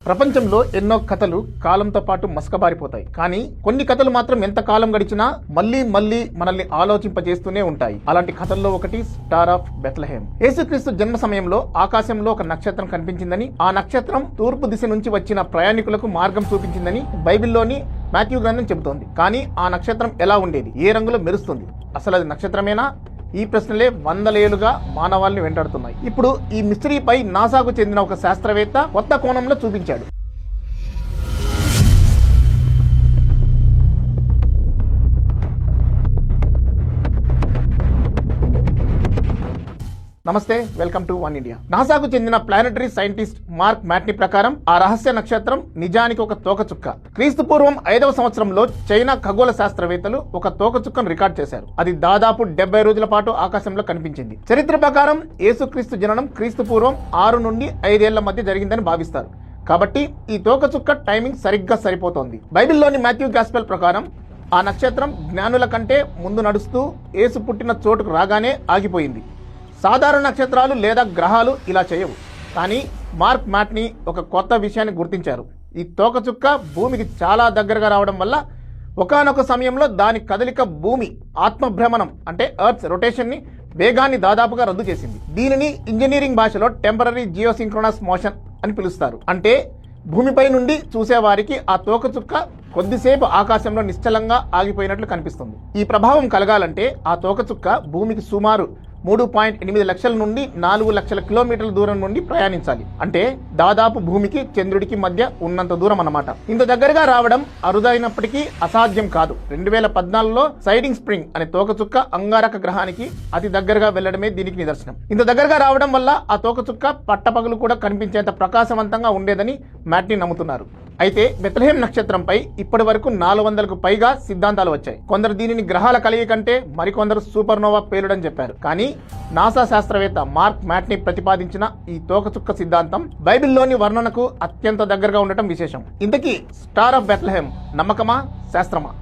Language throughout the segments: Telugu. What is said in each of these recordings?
ప్రపంచంలో ఎన్నో కథలు కాలంతో పాటు మసకబారిపోతాయి. కానీ కొన్ని కథలు మాత్రం ఎంత కాలం గడిచినా మళ్ళీ మళ్ళీ మనల్ని ఆలోచింపజేస్తూనే ఉంటాయి. అలాంటి కథల్లో ఒకటి స్టార్ ఆఫ్ బెత్లెహేమ్. యేసుక్రీస్తు జన్మ సమయంలో ఆకాశంలో ఒక నక్షత్రం కనిపించిందని, ఆ నక్షత్రం తూర్పు దిశ నుంచి వచ్చిన ప్రయాణికులకు మార్గం చూపించిందని బైబిల్లోని మాథ్యూ గ్రంథం చెబుతోంది. కానీ ఆ నక్షత్రం ఎలా ఉండేది, ఏ రంగులో మెరుస్తుంది, అసలు అది నక్షత్రమేనా? ఈ ప్రశ్నలే వందలేళ్లుగా మానవాళిని వెంటాడుతున్నాయి. ఇప్పుడు ఈ మిస్టరీపై నాసాకు చెందిన ఒక శాస్త్రవేత్త కొత్త కోణంలో చూపించాడు. నమస్తే, వెల్కమ్ టు వన్ ఇండియా. నాసాకు చెందిన ప్లానెటరీ సైంటిస్ట్ మార్క్ మ్యాట్నీ ప్రకారం ఆ రహస్య నక్షత్రం నిజానికి ఒక తోకచుక్క. క్రీస్తు పూర్వం 5వ సంవత్సరంలో చైనా ఖగోళ శాస్త్రవేత్తలు ఒక తోకచుక్కను రికార్డ్ చేశారు. అది దాదాపు 70 రోజుల పాటు ఆకాశంలో కనిపించింది. చరిత్ర ప్రకారం యేసుక్రీస్తు జననం క్రీస్తు పూర్వం 6 నుండి 5 ఏళ్ల మధ్య జరిగిందని భావిస్తారు. కాబట్టి ఈ తోకచుక్క టైమింగ్ సరిగ్గా సరిపోతోంది. బైబిల్లోని మాథ్యూ గాస్పెల్ ప్రకారం ఆ నక్షత్రం జ్ఞానుల కంటే ముందు నడుస్తూ యేసు పుట్టిన చోటుకు రాగానే ఆగిపోయింది. సాధారణ నక్షత్రాలు లేదా గ్రహాలు ఇలా చేయవు. కానీ మార్క్ మ్యాట్నీ ఒక కొత్త విషయాన్ని గుర్తించారు. ఈ తోకచుక్క భూమికి చాలా దగ్గరగా రావడం వల్ల ఒకానొక సమయంలో దాని కదలిక భూమి ఆత్మభ్రమణం అంటే ఎర్త్ రొటేషన్ని వేగాన్ని దాదాపుగా రద్దు చేసింది. దీనిని ఇంజనీరింగ్ భాషలో టెంపరరీ జియోసింక్రోనస్ మోషన్ అని పిలుస్తారు. అంటే భూమిపై నుండి చూసేవారికి ఆ తోకచుక్క కొద్దిసేపు ఆకాశంలో నిశ్చలంగా ఆగిపోయినట్లు కనిపిస్తుంది. ఈ ప్రభావం కలగాలంటే ఆ తోకచుక్క భూమికి సుమారు 3.8 లక్షల నుండి 4 లక్షల కిలోమీటర్ల దూరం నుండి ప్రయాణించాలి. అంటే దాదాపు భూమికి చంద్రుడికి మధ్య ఉన్నంత దూరం అన్నమాట. ఇంత దగ్గరగా రావడం అరుదైనప్పటికీ అసాధ్యం కాదు. 2014లో సైడింగ్ స్ప్రింగ్ అనే తోకచుక్క అంగారక గ్రహానికి అతి దగ్గరగా వెళ్లడమే దీనికి నిదర్శనం. ఇంత దగ్గరగా రావడం వల్ల ఆ తోకచుక్క పట్టపగలు కూడా కనిపించేంత ప్రకాశవంతంగా ఉండేదని మ్యాట్నీ నమ్ముతున్నారు. అయితే బెత్లెహేమ్ నక్షత్రంపై ఇప్పటి వరకు 400కు పైగా సిద్ధాంతాలు వచ్చాయి. కొందరు దీనిని గ్రహాల కలయిక కంటే మరికొందరు సూపర్నోవా పేలుడని చెప్పారు. కానీ నాసా శాస్త్రవేత్త మార్క్ మ్యాట్నీ ప్రతిపాదించిన ఈ తోకచుక్క సిద్ధాంతం బైబిల్లోని వర్ణనకు అత్యంత దగ్గరగా ఉండటం విశేషం. ఇంతకీ స్టార్ ఆఫ్ బెత్లెహేమ్ నమ్మకమా, శాస్త్రమా?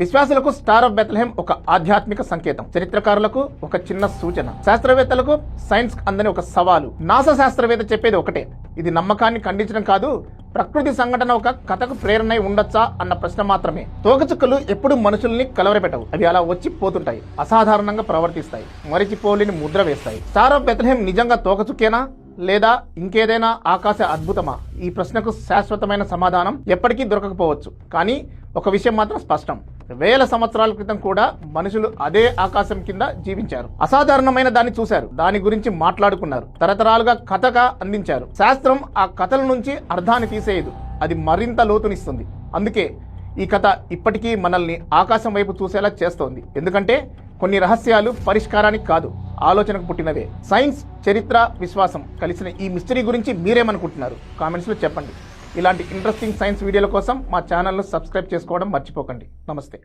విశ్వాసులకు స్టార్ ఆఫ్ బెత్లెహేమ్ ఒక ఆధ్యాత్మిక సంకేతం, చరిత్రకారులకు ఒక చిన్న సూచన, శాస్త్రవేత్తలకు సైన్స్ అందని ఒక సవాలు. నాసా శాస్త్రవేత్త చెప్పేది ఒకటే, ఇది నమ్మకాన్ని ఖండించడం కాదు, ప్రకృతి సంఘటన ఒక కథకు ప్రేరణ ఉండొచ్చా అన్న ప్రశ్న మాత్రమే. తోకచుక్కలు ఎప్పుడు మనుషుల్ని కలవరపెట్టవు. అవి అలా వచ్చి పోతుంటాయి, అసాధారణంగా ప్రవర్తిస్తాయి, మరిచిపోలేని ముద్ర వేస్తాయి. స్టార్ ఆఫ్ బెత్లెహేమ్ నిజంగా తోకచుక్కేనా లేదా ఇంకేదైనా ఆకాశ అద్భుతమా? ఈ ప్రశ్నకు శాశ్వతమైన సమాధానం ఎప్పటికీ దొరకకపోవచ్చు. కానీ ఒక విషయం మాత్రం స్పష్టం, 1000 సంవత్సరాల క్రితం కూడా మనుషులు అదే ఆకాశం కింద జీవించారు. అసాధారణమైన దాన్ని చూశారు, దాని గురించి మాట్లాడుకున్నారు, తరతరాలుగా కథగా అందించారు. శాస్త్రం ఆ కథల నుంచి అర్థాన్ని తీసేయదు, అది మరింత లోతునిస్తుంది. అందుకే ఈ కథ ఇప్పటికీ మనల్ని ఆకాశం వైపు చూసేలా చేస్తోంది. ఎందుకంటే కొన్ని రహస్యాలు పరిష్కారానికి కాదు, ఆలోచనకు పుట్టినవే. సైన్స్, చరిత్ర, విశ్వాసం కలిసిన ఈ మిస్టరీ గురించి మీరేమనుకుంటున్నారు? కామెంట్స్లో చెప్పండి. ఇలాంటి ఇంట్రెస్టింగ్ సైన్స్ వీడియోల కోసం మా ఛానల్ను సబ్స్క్రైబ్ చేసుకోవడం మర్చిపోకండి. నమస్తే.